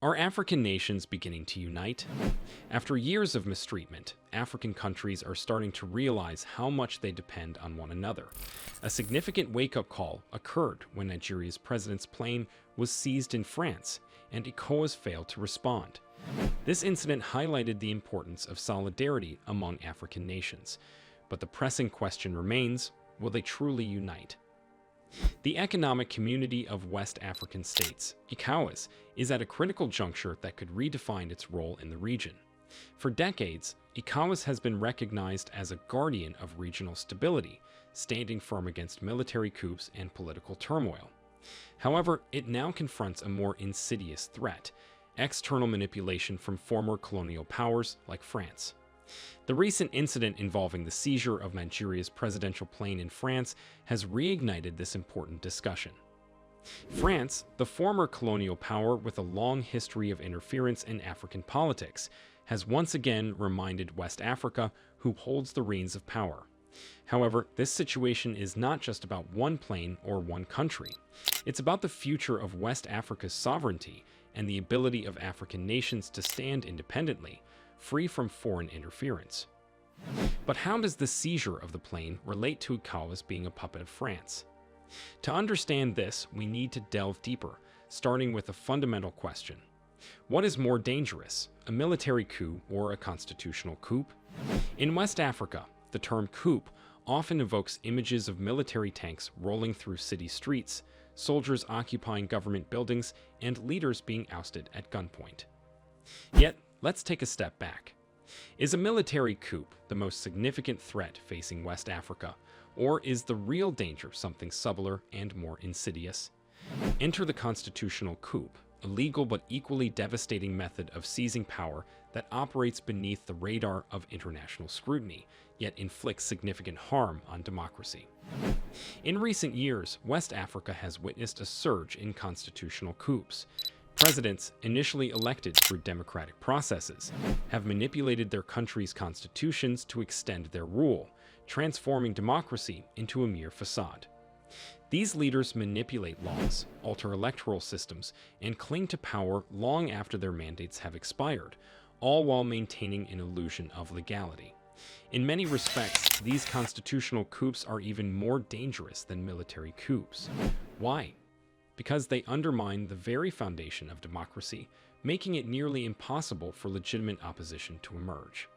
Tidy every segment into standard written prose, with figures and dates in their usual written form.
Are African nations beginning to unite? After years of mistreatment, African countries are starting to realize how much they depend on one another. A significant wake-up call occurred when Nigeria's president's plane was seized in France, and ECOWAS failed to respond. This incident highlighted the importance of solidarity among African nations. But the pressing question remains, will they truly unite? The Economic Community of West African States, ECOWAS, is at a critical juncture that could redefine its role in the region. For decades, ECOWAS has been recognized as a guardian of regional stability, standing firm against military coups and political turmoil. However, it now confronts a more insidious threat: external manipulation from former colonial powers like France. The recent incident involving the seizure of Nigeria's presidential plane in France has reignited this important discussion. France, the former colonial power with a long history of interference in African politics, has once again reminded West Africa who holds the reins of power. However, this situation is not just about one plane or one country. It's about the future of West Africa's sovereignty and the ability of African nations to stand independently, free from foreign interference. But how does the seizure of the plane relate to ECOWAS being a puppet of France? To understand this, we need to delve deeper, starting with a fundamental question. What is more dangerous, a military coup or a constitutional coup? In West Africa, the term coup often evokes images of military tanks rolling through city streets, soldiers occupying government buildings, and leaders being ousted at gunpoint. Yet, let's take a step back. Is a military coup the most significant threat facing West Africa, or is the real danger something subtler and more insidious? Enter the constitutional coup, a legal but equally devastating method of seizing power that operates beneath the radar of international scrutiny, yet inflicts significant harm on democracy. In recent years, West Africa has witnessed a surge in constitutional coups. Presidents, initially elected through democratic processes, have manipulated their country's constitutions to extend their rule, transforming democracy into a mere facade. These leaders manipulate laws, alter electoral systems, and cling to power long after their mandates have expired, all while maintaining an illusion of legality. In many respects, these constitutional coups are even more dangerous than military coups. Why? Because they undermine the very foundation of democracy, making it nearly impossible for legitimate opposition to emerge.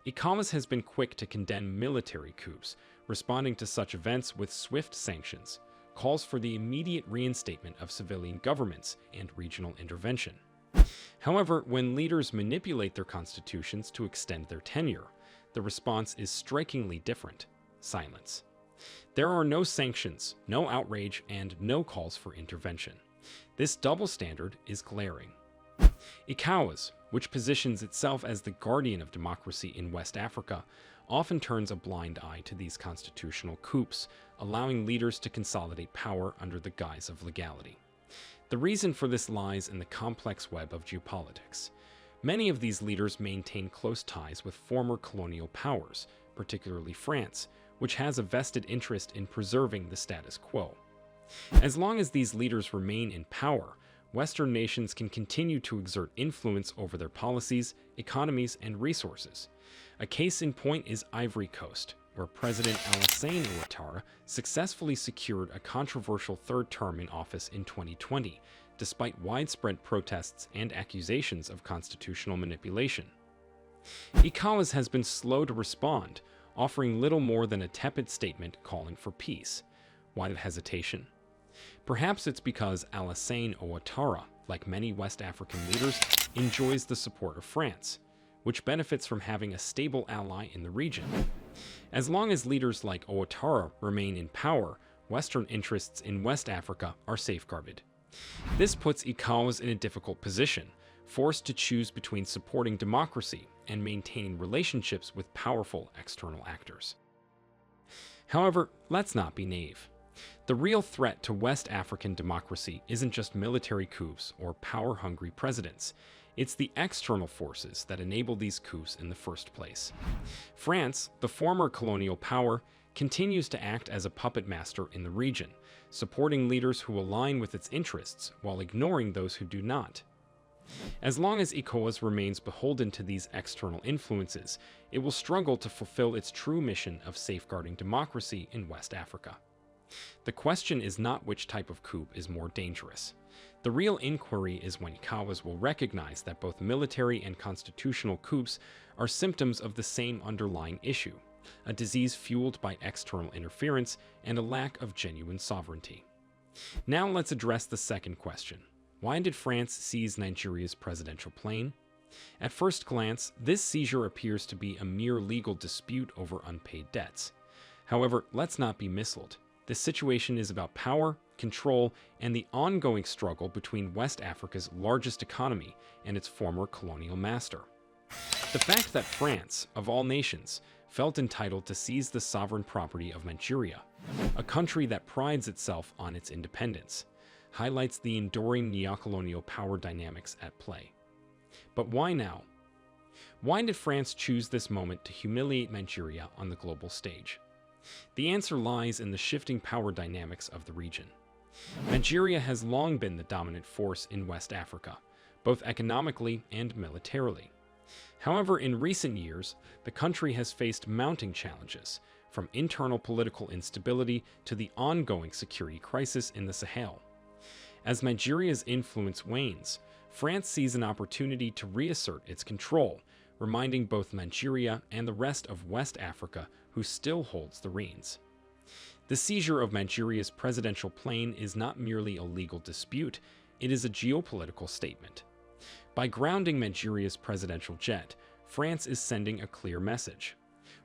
ECOWAS has been quick to condemn military coups, responding to such events with swift sanctions, calls for the immediate reinstatement of civilian governments, and regional intervention. However, when leaders manipulate their constitutions to extend their tenure, the response is strikingly different: silence. There are no sanctions, no outrage, and no calls for intervention. This double standard is glaring. ECOWAS, which positions itself as the guardian of democracy in West Africa, often turns a blind eye to these constitutional coups, allowing leaders to consolidate power under the guise of legality. The reason for this lies in the complex web of geopolitics. Many of these leaders maintain close ties with former colonial powers, particularly France, which has a vested interest in preserving the status quo. As long as these leaders remain in power, Western nations can continue to exert influence over their policies, economies, and resources. A case in point is Ivory Coast, where President Alassane Ouattara successfully secured a controversial third term in office in 2020, despite widespread protests and accusations of constitutional manipulation. ECOWAS has been slow to respond, offering little more than a tepid statement calling for peace. Why the hesitation? Perhaps it's because Alassane Ouattara, like many West African leaders, enjoys the support of France, which benefits from having a stable ally in the region. As long as leaders like Ouattara remain in power, Western interests in West Africa are safeguarded. This puts ECOWAS in a difficult position, forced to choose between supporting democracy and maintaining relationships with powerful external actors. However, let's not be naive. The real threat to West African democracy isn't just military coups or power-hungry presidents. It's the external forces that enable these coups in the first place. France, the former colonial power, continues to act as a puppet master in the region, supporting leaders who align with its interests while ignoring those who do not. As long as ECOWAS remains beholden to these external influences, it will struggle to fulfill its true mission of safeguarding democracy in West Africa. The question is not which type of coup is more dangerous. The real inquiry is when ECOWAS will recognize that both military and constitutional coups are symptoms of the same underlying issue, a disease fueled by external interference and a lack of genuine sovereignty. Now let's address the second question. Why did France seize Nigeria's presidential plane? At first glance, this seizure appears to be a mere legal dispute over unpaid debts. However, let's not be misled. This situation is about power, control, and the ongoing struggle between West Africa's largest economy and its former colonial master. The fact that France, of all nations, felt entitled to seize the sovereign property of Nigeria, a country that prides itself on its independence, highlights the enduring neocolonial power dynamics at play. But why now? Why did France choose this moment to humiliate Nigeria on the global stage? The answer lies in the shifting power dynamics of the region. Nigeria has long been the dominant force in West Africa, both economically and militarily. However, in recent years, the country has faced mounting challenges, from internal political instability to the ongoing security crisis in the Sahel. As Nigeria's influence wanes, France sees an opportunity to reassert its control, reminding both Nigeria and the rest of West Africa who still holds the reins. The seizure of Nigeria's presidential plane is not merely a legal dispute, it is a geopolitical statement. By grounding Nigeria's presidential jet, France is sending a clear message.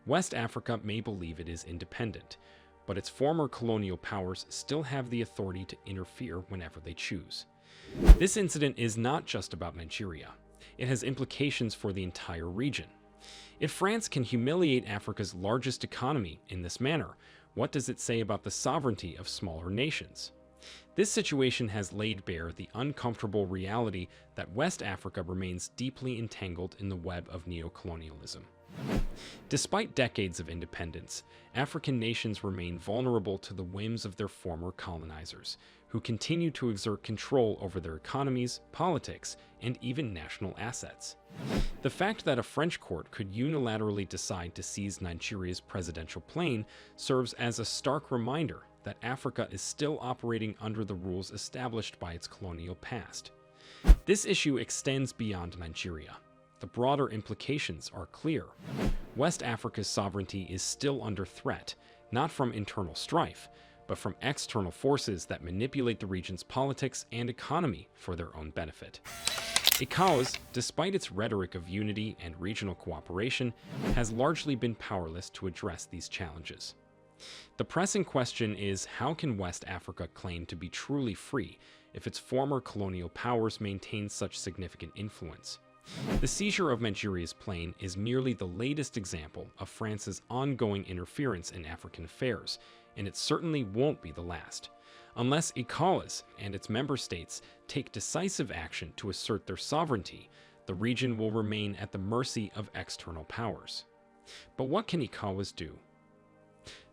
West Africa may believe it is independent, but its former colonial powers still have the authority to interfere whenever they choose. This incident is not just about Nigeria. It has implications for the entire region. If France can humiliate Africa's largest economy in this manner, what does it say about the sovereignty of smaller nations? This situation has laid bare the uncomfortable reality that West Africa remains deeply entangled in the web of neocolonialism. Despite decades of independence, African nations remain vulnerable to the whims of their former colonizers, who continue to exert control over their economies, politics, and even national assets. The fact that a French court could unilaterally decide to seize Nigeria's presidential plane serves as a stark reminder that Africa is still operating under the rules established by its colonial past. This issue extends beyond Nigeria. The broader implications are clear. West Africa's sovereignty is still under threat, not from internal strife, but from external forces that manipulate the region's politics and economy for their own benefit. ECOWAS, despite its rhetoric of unity and regional cooperation, has largely been powerless to address these challenges. The pressing question is, how can West Africa claim to be truly free if its former colonial powers maintain such significant influence? The seizure of Nigeria's plane is merely the latest example of France's ongoing interference in African affairs, and it certainly won't be the last. Unless ECOWAS and its member states take decisive action to assert their sovereignty, the region will remain at the mercy of external powers. But what can ECOWAS do?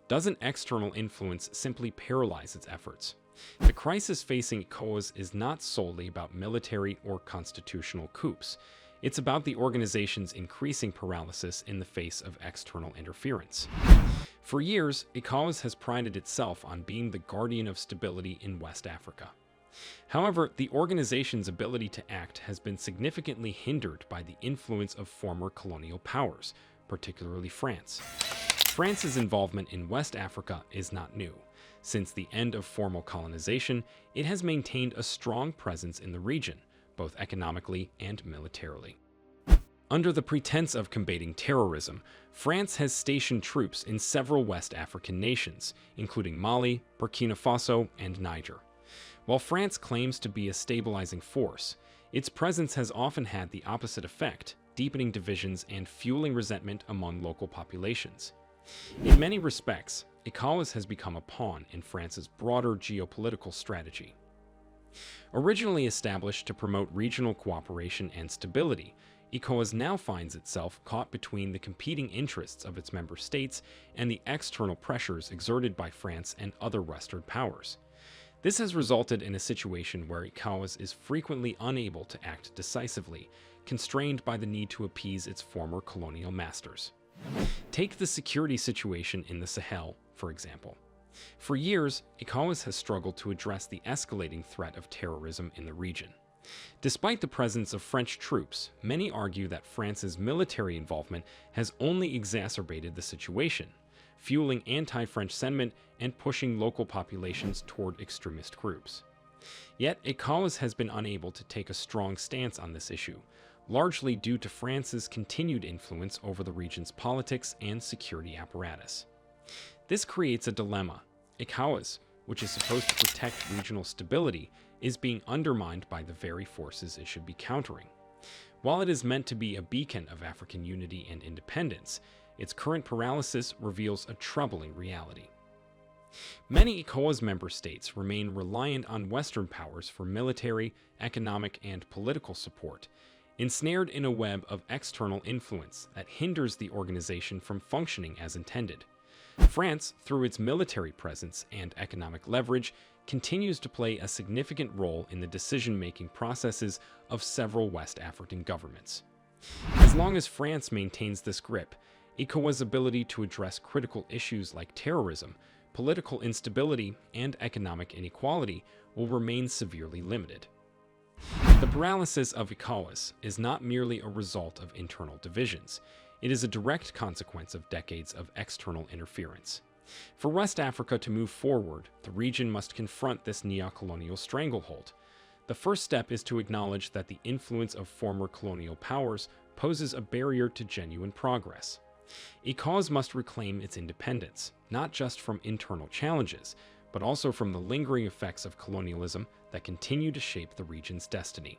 Doesn't external influence simply paralyze its efforts? The crisis facing ECOWAS is not solely about military or constitutional coups. It's about the organization's increasing paralysis in the face of external interference. For years, ECOWAS has prided itself on being the guardian of stability in West Africa. However, the organization's ability to act has been significantly hindered by the influence of former colonial powers, particularly France. France's involvement in West Africa is not new. Since the end of formal colonization, it has maintained a strong presence in the region, both economically and militarily. Under the pretense of combating terrorism, France has stationed troops in several West African nations, including Mali, Burkina Faso, and Niger. While France claims to be a stabilizing force, its presence has often had the opposite effect, deepening divisions and fueling resentment among local populations. In many respects, ECOWAS has become a pawn in France's broader geopolitical strategy. Originally established to promote regional cooperation and stability, ECOWAS now finds itself caught between the competing interests of its member states and the external pressures exerted by France and other Western powers. This has resulted in a situation where ECOWAS is frequently unable to act decisively, constrained by the need to appease its former colonial masters. Take the security situation in the Sahel, for example. For years, ECOWAS has struggled to address the escalating threat of terrorism in the region. Despite the presence of French troops, many argue that France's military involvement has only exacerbated the situation, fueling anti-French sentiment and pushing local populations toward extremist groups. Yet, ECOWAS has been unable to take a strong stance on this issue, largely due to France's continued influence over the region's politics and security apparatus. This creates a dilemma. ECOWAS, which is supposed to protect regional stability, is being undermined by the very forces it should be countering. While it is meant to be a beacon of African unity and independence, its current paralysis reveals a troubling reality. Many ECOWAS member states remain reliant on Western powers for military, economic, and political support, ensnared in a web of external influence that hinders the organization from functioning as intended. France, through its military presence and economic leverage, continues to play a significant role in the decision-making processes of several West African governments. As long as France maintains this grip, ECOWAS' ability to address critical issues like terrorism, political instability, and economic inequality will remain severely limited. The paralysis of ECOWAS is not merely a result of internal divisions. It is a direct consequence of decades of external interference. For West Africa to move forward, the region must confront this neo-colonial stranglehold. The first step is to acknowledge that the influence of former colonial powers poses a barrier to genuine progress. ECOWAS must reclaim its independence, not just from internal challenges, but also from the lingering effects of colonialism that continue to shape the region's destiny.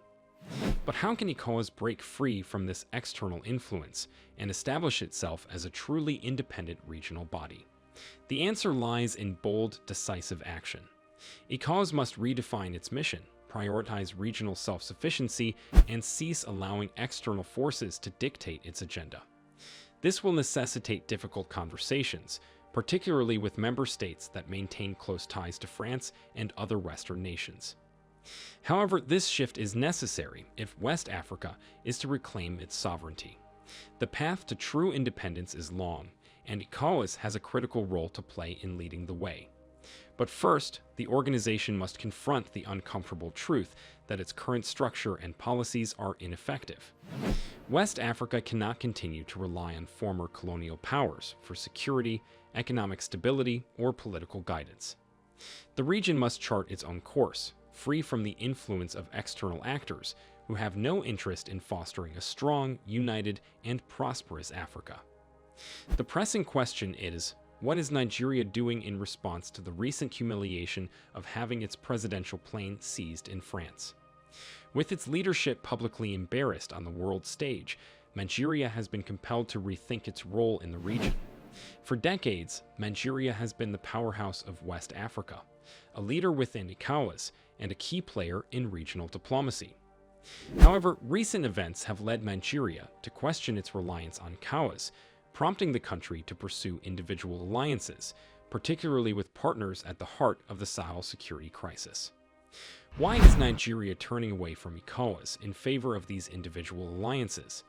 But how can ECOWAS break free from this external influence and establish itself as a truly independent regional body? The answer lies in bold, decisive action. ECOWAS must redefine its mission, prioritize regional self-sufficiency, and cease allowing external forces to dictate its agenda. This will necessitate difficult conversations, particularly with member states that maintain close ties to France and other Western nations. However, this shift is necessary if West Africa is to reclaim its sovereignty. The path to true independence is long, and ECOWAS has a critical role to play in leading the way. But first, the organization must confront the uncomfortable truth that its current structure and policies are ineffective. West Africa cannot continue to rely on former colonial powers for security, economic stability, or political guidance. The region must chart its own course, free from the influence of external actors who have no interest in fostering a strong, united, and prosperous Africa. The pressing question is, what is Nigeria doing in response to the recent humiliation of having its presidential plane seized in France? With its leadership publicly embarrassed on the world stage, Nigeria has been compelled to rethink its role in the region. For decades, Nigeria has been the powerhouse of West Africa, a leader within ECOWAS, and a key player in regional diplomacy. However, recent events have led Nigeria to question its reliance on ECOWAS, prompting the country to pursue individual alliances, particularly with partners at the heart of the Sahel security crisis. Why is Nigeria turning away from ECOWAS in favor of these individual alliances?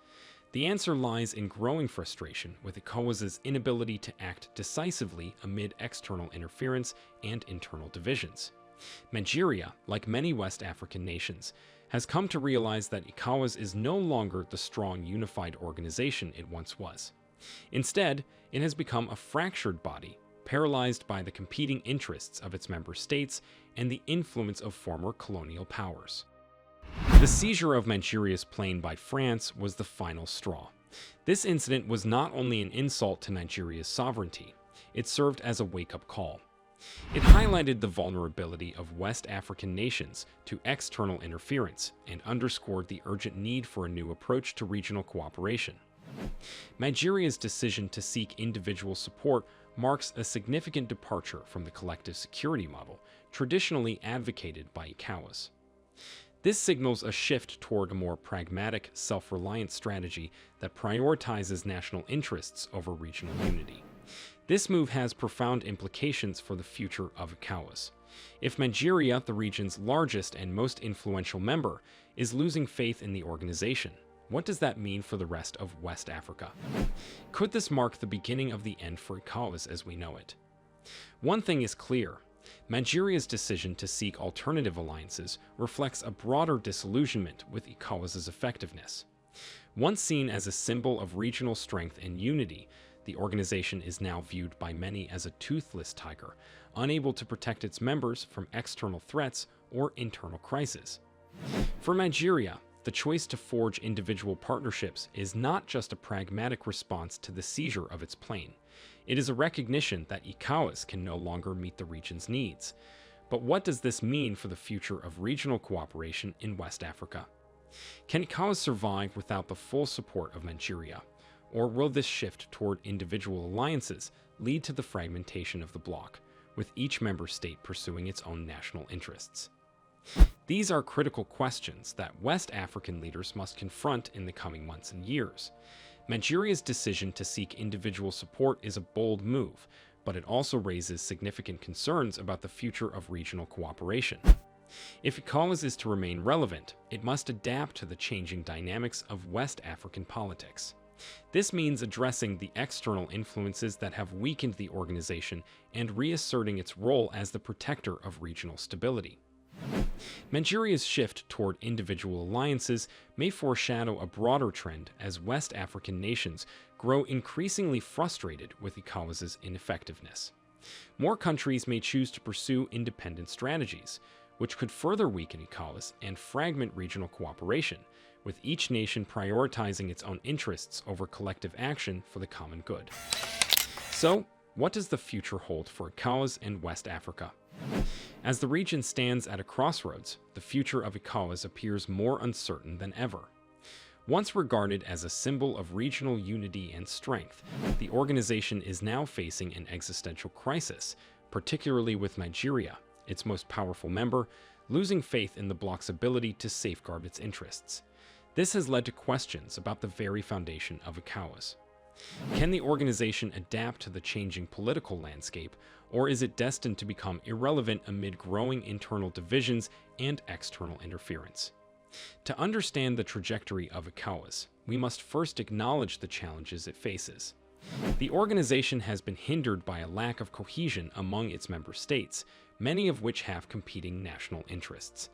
The answer lies in growing frustration with ECOWAS's inability to act decisively amid external interference and internal divisions. Nigeria, like many West African nations, has come to realize that ECOWAS is no longer the strong, unified organization it once was. Instead, it has become a fractured body, paralyzed by the competing interests of its member states and the influence of former colonial powers. The seizure of Nigeria's plane by France was the final straw. This incident was not only an insult to Nigeria's sovereignty, it served as a wake-up call. It highlighted the vulnerability of West African nations to external interference and underscored the urgent need for a new approach to regional cooperation. Nigeria's decision to seek individual support marks a significant departure from the collective security model traditionally advocated by ECOWAS. This signals a shift toward a more pragmatic, self-reliant strategy that prioritizes national interests over regional unity. This move has profound implications for the future of ECOWAS. If Nigeria, the region's largest and most influential member, is losing faith in the organization, what does that mean for the rest of West Africa? Could this mark the beginning of the end for ECOWAS as we know it? One thing is clear. Nigeria's decision to seek alternative alliances reflects a broader disillusionment with ECOWAS's effectiveness. Once seen as a symbol of regional strength and unity, the organization is now viewed by many as a toothless tiger, unable to protect its members from external threats or internal crises. For Nigeria, the choice to forge individual partnerships is not just a pragmatic response to the seizure of its plane. It is a recognition that ECOWAS can no longer meet the region's needs. But what does this mean for the future of regional cooperation in West Africa? Can ECOWAS survive without the full support of Nigeria? Or will this shift toward individual alliances lead to the fragmentation of the bloc, with each member state pursuing its own national interests? These are critical questions that West African leaders must confront in the coming months and years. Nigeria's decision to seek individual support is a bold move, but it also raises significant concerns about the future of regional cooperation. If ECOWAS is to remain relevant, it must adapt to the changing dynamics of West African politics. This means addressing the external influences that have weakened the organization and reasserting its role as the protector of regional stability. Nigeria's shift toward individual alliances may foreshadow a broader trend as West African nations grow increasingly frustrated with ECOWAS's ineffectiveness. More countries may choose to pursue independent strategies, which could further weaken ECOWAS and fragment regional cooperation, with each nation prioritizing its own interests over collective action for the common good. So, what does the future hold for ECOWAS and West Africa? As the region stands at a crossroads, the future of ECOWAS appears more uncertain than ever. Once regarded as a symbol of regional unity and strength, the organization is now facing an existential crisis, particularly with Nigeria, its most powerful member, losing faith in the bloc's ability to safeguard its interests. This has led to questions about the very foundation of ECOWAS. Can the organization adapt to the changing political landscape, or is it destined to become irrelevant amid growing internal divisions and external interference? To understand the trajectory of ECOWAS, we must first acknowledge the challenges it faces. The organization has been hindered by a lack of cohesion among its member states, many of which have competing national interests.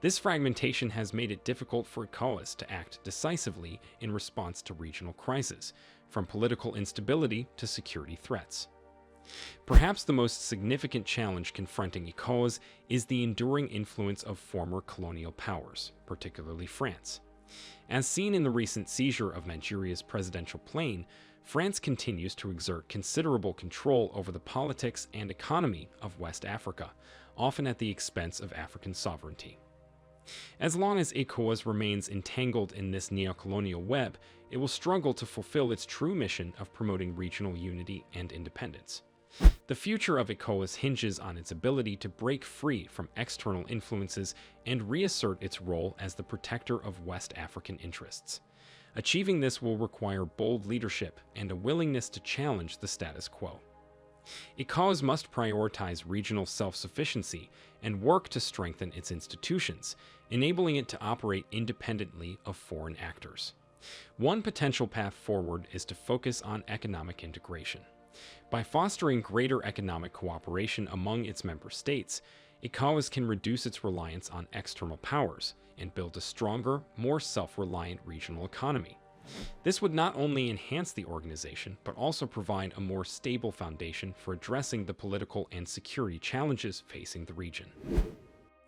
This fragmentation has made it difficult for ECOWAS to act decisively in response to regional crises, from political instability to security threats. Perhaps the most significant challenge confronting ECOWAS is the enduring influence of former colonial powers, particularly France. As seen in the recent seizure of Nigeria's presidential plane, France continues to exert considerable control over the politics and economy of West Africa, often at the expense of African sovereignty. As long as ECOWAS remains entangled in this neocolonial web, it will struggle to fulfill its true mission of promoting regional unity and independence. The future of ECOWAS hinges on its ability to break free from external influences and reassert its role as the protector of West African interests. Achieving this will require bold leadership and a willingness to challenge the status quo. ECOWAS must prioritize regional self-sufficiency and work to strengthen its institutions, enabling it to operate independently of foreign actors. One potential path forward is to focus on economic integration. By fostering greater economic cooperation among its member states, ECOWAS can reduce its reliance on external powers and build a stronger, more self-reliant regional economy. This would not only enhance the organization, but also provide a more stable foundation for addressing the political and security challenges facing the region.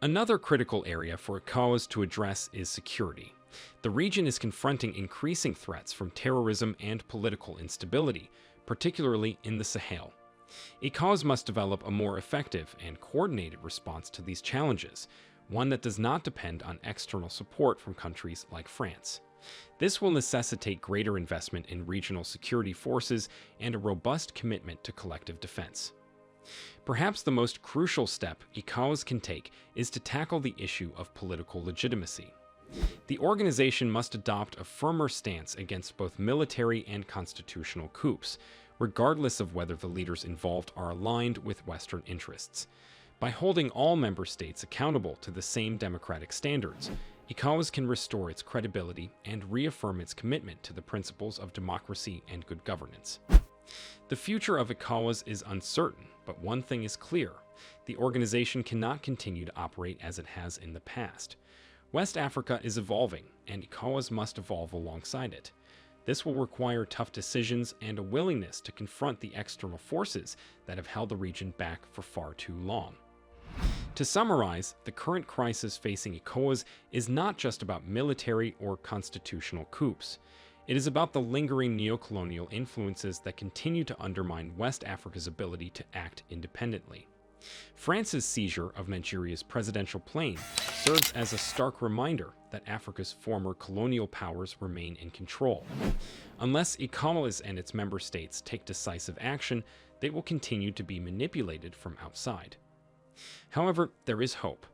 Another critical area for ECOWAS to address is security. The region is confronting increasing threats from terrorism and political instability, particularly in the Sahel. ECOWAS must develop a more effective and coordinated response to these challenges, one that does not depend on external support from countries like France. This will necessitate greater investment in regional security forces and a robust commitment to collective defense. Perhaps the most crucial step ECOWAS can take is to tackle the issue of political legitimacy. The organization must adopt a firmer stance against both military and constitutional coups, regardless of whether the leaders involved are aligned with Western interests. By holding all member states accountable to the same democratic standards, ECOWAS can restore its credibility and reaffirm its commitment to the principles of democracy and good governance. The future of ECOWAS is uncertain, but one thing is clear: the organization cannot continue to operate as it has in the past. West Africa is evolving, and ECOWAS must evolve alongside it. This will require tough decisions and a willingness to confront the external forces that have held the region back for far too long. To summarize, the current crisis facing ECOWAS is not just about military or constitutional coups. It is about the lingering neocolonial influences that continue to undermine West Africa's ability to act independently. France's seizure of Nigeria's presidential plane serves as a stark reminder that Africa's former colonial powers remain in control. Unless ECOWAS and its member states take decisive action, they will continue to be manipulated from outside. However, there is hope.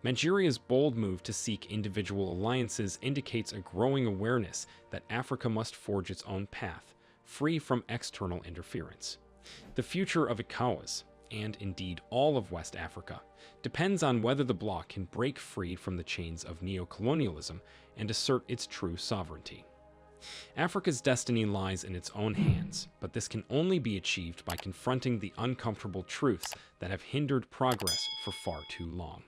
Nigeria's bold move to seek individual alliances indicates a growing awareness that Africa must forge its own path, free from external interference. The future of ECOWAS, and indeed all of West Africa, depends on whether the bloc can break free from the chains of neocolonialism and assert its true sovereignty. Africa's destiny lies in its own hands, but this can only be achieved by confronting the uncomfortable truths that have hindered progress for far too long.